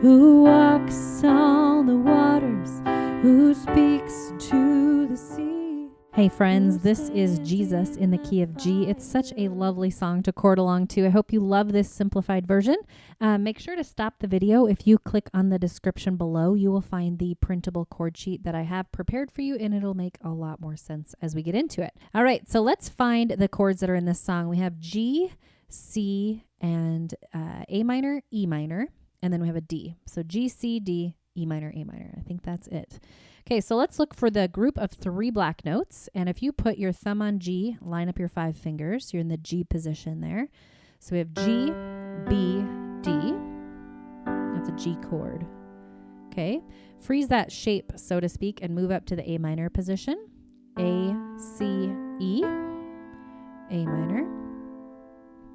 who walks on the waters, who speaks to the sea. Hey friends, this is Jesus in the key of G. It's such a lovely song to chord along to. I hope you love this simplified version. Make sure to stop the video. If you click on the description below, you will find the printable chord sheet that I have prepared for you, and it'll make a lot more sense as we get into it. All right, so let's find the chords that are in this song. We have G, C, and A minor, E minor, and then we have a D. So G, C, D, E minor, A minor. I think that's it. Okay, so let's look for the group of 3 black notes. And if you put your thumb on G, line up your 5 fingers. You're in the G position there. So we have G, B, D. That's a G chord. Okay, freeze that shape, so to speak, and move up to the A minor position. A, C, E, A minor.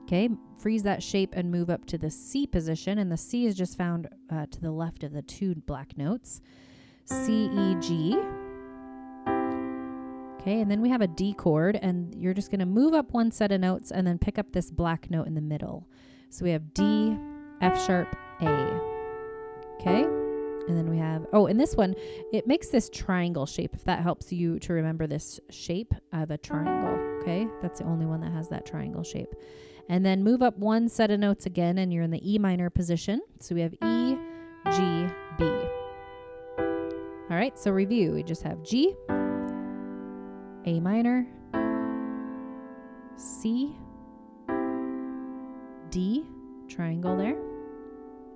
Okay, freeze that shape and move up to the C position. And the C is just found to the left of the 2 black notes. C, E, G. Okay, and then we have a D chord, and you're just going to move up 1 set of notes and then pick up this black note in the middle. So we have D, F sharp, A. Okay, and then we have, in this one, it makes this triangle shape, if that helps you to remember this shape of a triangle. Okay, that's the only one that has that triangle shape. And then move up 1 set of notes again, and you're in the E minor position. So we have E, G, B. All right, so review. We just have G, A minor, C, D, triangle there,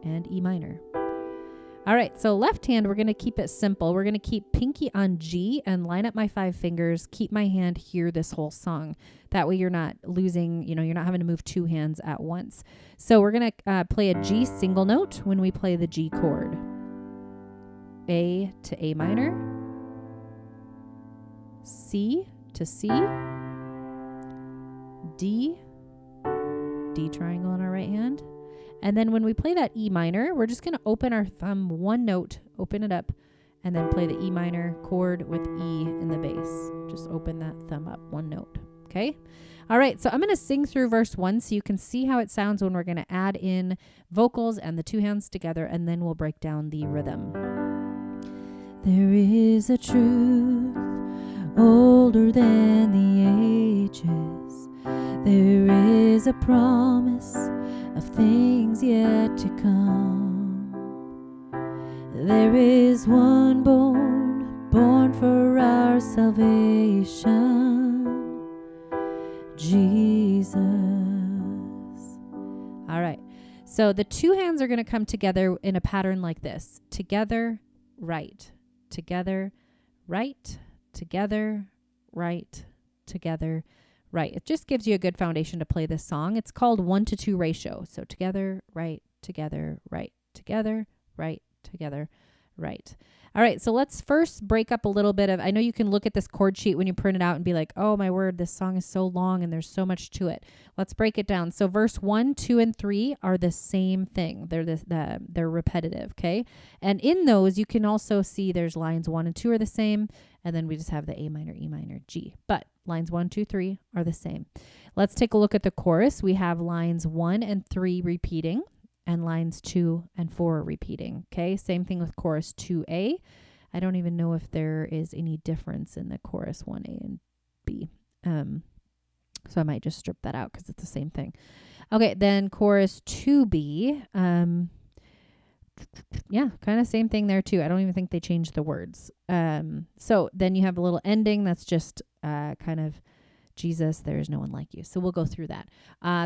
and E minor. All right, so left hand, we're going to keep it simple. We're going to keep pinky on G and line up my 5 fingers, keep my hand here this whole song. That way you're not losing, you're not having to move 2 hands at once. So we're going to play a G single note when we play the G chord. A to A minor, C to C, D, D triangle on our right hand. And then when we play that E minor, we're just going to open our thumb 1 note, open it up, and then play the E minor chord with E in the bass. Just open that thumb up 1 note. Okay. All right. So I'm going to sing through verse 1 so you can see how it sounds when we're going to add in vocals and the 2 hands together, and then we'll break down the rhythm. There is a truth older than the ages. There is a promise of things yet to come. There is one born for our salvation, Jesus. All right. So the 2 hands are going to come together in a pattern like this. Together, right. Together, right. Together, right. Together, right. It just gives you a good foundation to play this song. It's called 1-to-2 ratio. So together, right, together, right, together, right, together, right. All right, so let's first break up a little bit of, I know you can look at this chord sheet when you print it out and be like, oh my word, this song is so long and there's so much to it. Let's break it down. So verse 1, 2, and 3 are the same thing. They're repetitive, okay? And in those, you can also see there's lines 1 and 2 are the same, and then we just have the A minor, E minor, G. But lines 1, 2, 3 are the same. Let's take a look at the chorus. We have lines 1 and 3 repeating, and lines 2 and 4 repeating. Okay, same thing with chorus 2A. I don't even know if there is any difference in the chorus 1A and B. So I might just strip that out because it's the same thing. Okay, then chorus 2B. Yeah, kind of same thing there too. I don't even think they changed the words. So then you have a little ending that's just kind of Jesus, there is no one like you. So we'll go through that.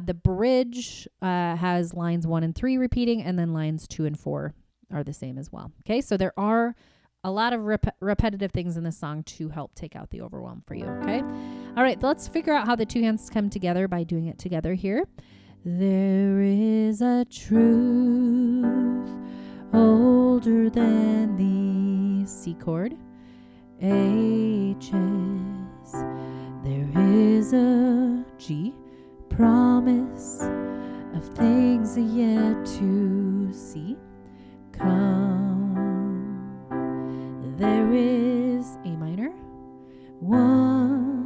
The bridge has lines 1 and 3 repeating, and then lines 2 and 4 are the same as well. Okay, so there are a lot of repetitive things in this song to help take out the overwhelm for you. Okay, all right, let's figure out how the 2 hands come together by doing it together here. There is a truth older than the C chord, H's. There is a G, promise of things yet to see come. There is A minor, one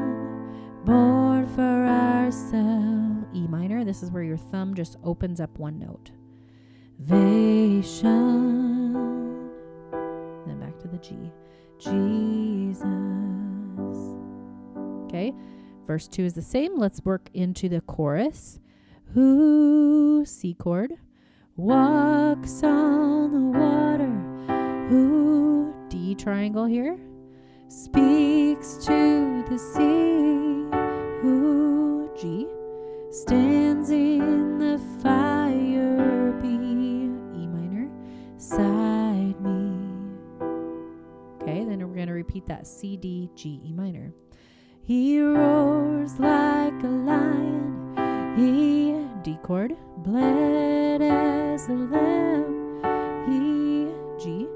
born for ourselves, E minor. This is where your thumb just opens up 1 note. Then back to the G. Jesus. Okay. Verse 2 is the same. Let's work into the chorus. Who, C chord, walks on the water. Who, D triangle here, speaks to the sea. Who, G, stands in the fire, B, E minor, side me. Okay, then we're going to repeat that C, D, G, E minor. He roars like a lion. He, D chord, bled as a lamb. He, G,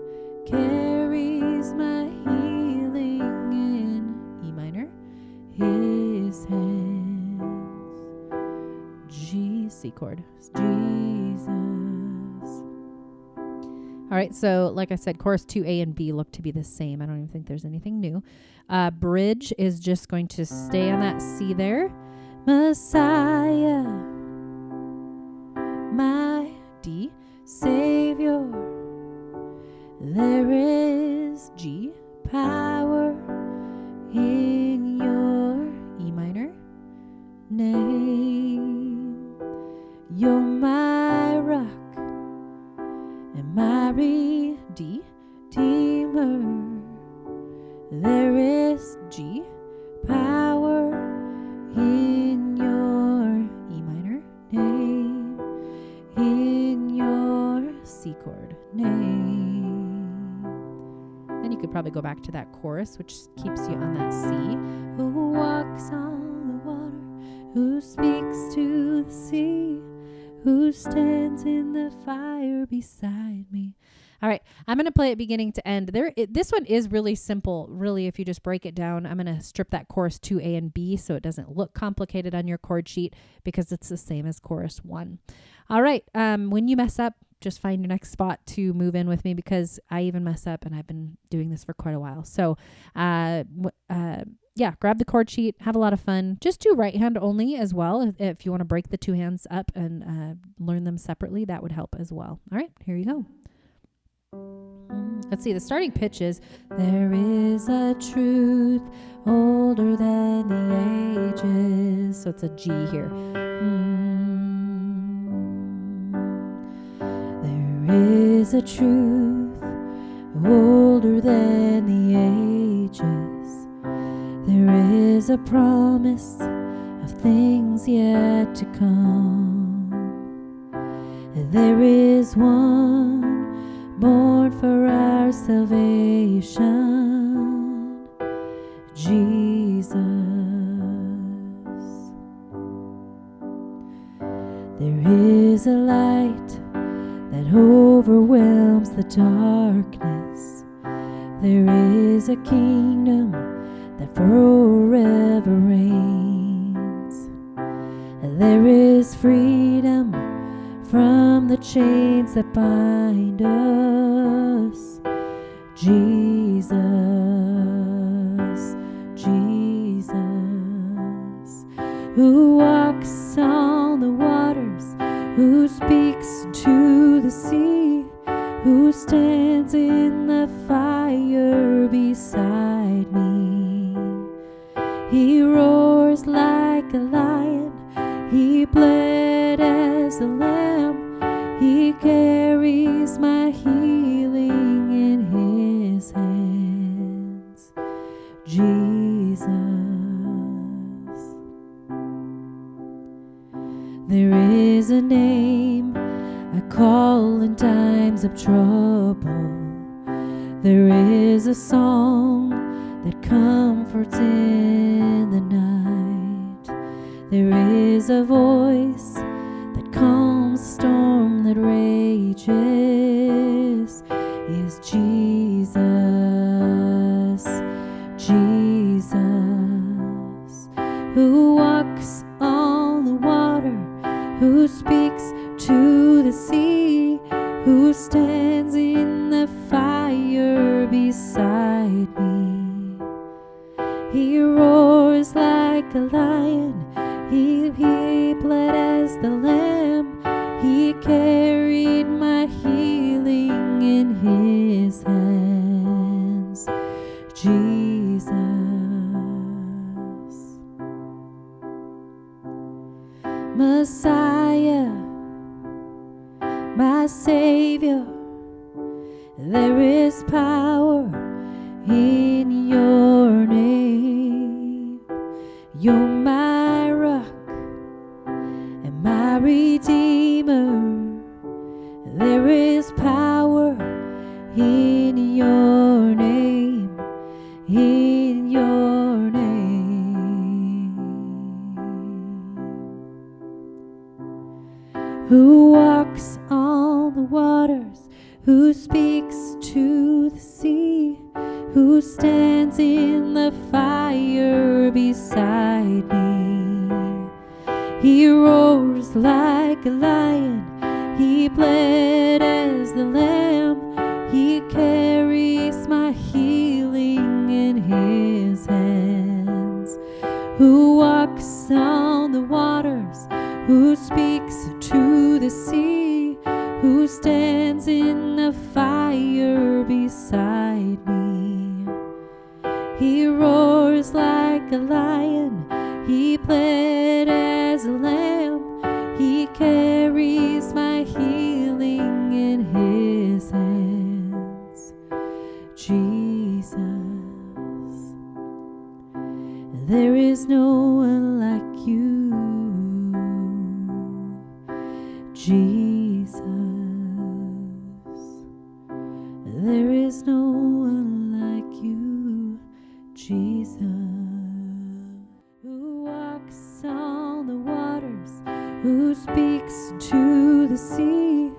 carries my healing in E minor, his hands. G, C chord, Jesus. All right, so like I said, chorus 2, A and B look to be the same. I don't even think there's anything new. Bridge is just going to stay on that C there. Messiah, my D, Savior. There is G, power in your E minor name. You're my rock and my Redeemer. There is G, power in your E minor name, in your C chord name. Then you could probably go back to that chorus, which keeps you on that C. Who walks on the water, who speaks to the sea, who stands in the fire beside me. All right, I'm going to play it beginning to end. This one is really simple, really, if you just break it down. I'm going to strip that chorus 2, A and B, so it doesn't look complicated on your chord sheet because it's the same as chorus 1. All right, when you mess up, just find your next spot to move in with me because I even mess up and I've been doing this for quite a while. So, yeah, grab the chord sheet, have a lot of fun. Just do right hand only as well. If you want to break the two hands up and learn them separately, that would help as well. All right, here you go. Let's see, the starting pitch is, there is a truth older than the ages. So it's a G here. There is a truth older than the ages. There is a promise of things yet to come. There is one born for our salvation, Jesus. There is a light that overwhelms the darkness. There is a kingdom that forever reigns. There is freedom from the chains that bind us. Jesus, Jesus, who walks on the waters, who speaks to the sea, who stands in the fire beside me. He roars like a lion, he bled as a lamb, he carries my healing in his hands. Jesus. There is a name I call in times of trouble. There is a song that comforts in the night. There is a voice that calms the storm that rages. Is Jesus, Jesus, who walks on the water, who speaks to the sea, who stands in the fire beside me. He roars like a lion, he bled as the lamb, he carried my There is power in your name. You're my rock and my redeemer. There is power in your name, in your name. Who walks on the waters, who speaks to the sea, who stands in the fire beside me. He roars like a lion, he bled as the lamb, he carries my healing in his hands. Who walks on the waters, who speaks to the sea, who stands in the fire beside me. He roars like a lion, he bled as a lamb, he carries my healing in his hands. Jesus, there is no one like you. Jesus, there is no one like you. Jesus, who walks on the waters, who speaks to the sea,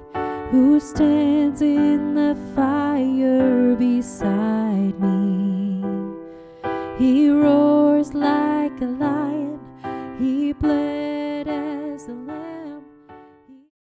who stands in the fire beside me. He roars like a lion, he bled as a lamb.